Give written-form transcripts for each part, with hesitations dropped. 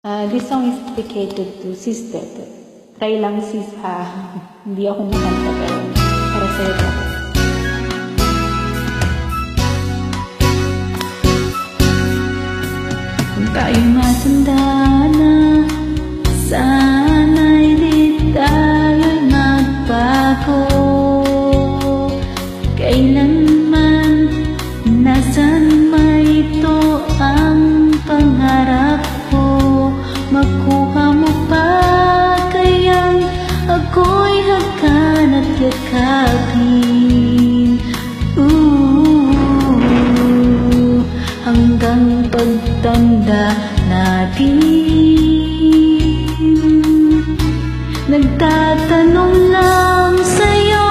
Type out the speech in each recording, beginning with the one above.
This song is dedicated to sis Dad. Try lang sis ha. Hindi ako nakanta pero para sa'yo to. Kung tayo matanda na, sana'y di tayo'y magbago. Kailanman, nasan may ito ang pangarap ko. Makuha mo pa kayang ako'y hakan at yakapin. Hanggang pagtanda natin, nagtatanong lang sa'yo,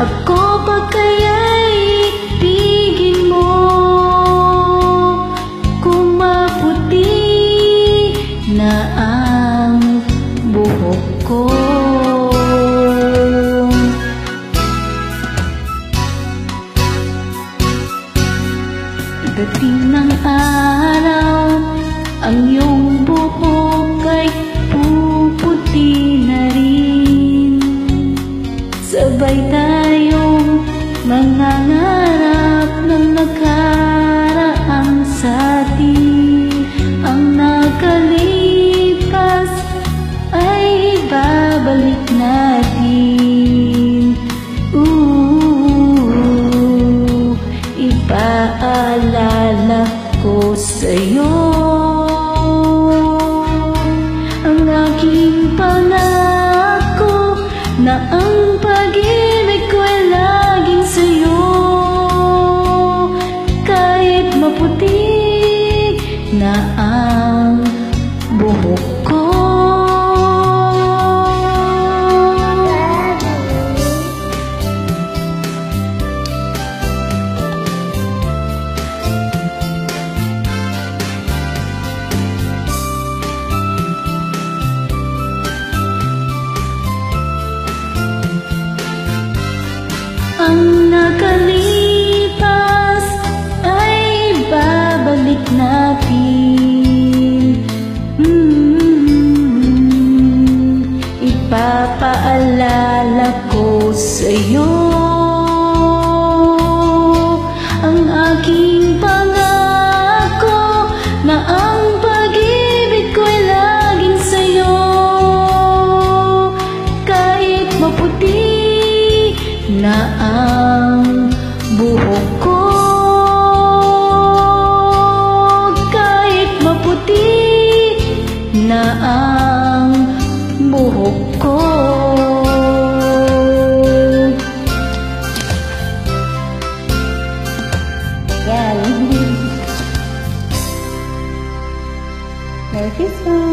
ako pa kaya'y ibigin mo? Kung maputi na ang buhok ko, dating ng araw, ang iyong buhok ay puputi na rin. Sabay tayong mangangarap ng nakaraan sa atin. Ang nakalipas ay babalik natin. Ipaalala ko sa'yo ang aking pangako na ang pag-ibig ko ay laging sa'yo. Kahit maputi na ang buhok ko, ang nakalipas ay babalik natin. Ipapaalala ko sa'yo ang aking pangako na ang pag-ibig ko ay laging sa'yo. Kahit maputi na ang buhok ko, kahit maputi na ang buhok ko. Yan. Merry Christmas!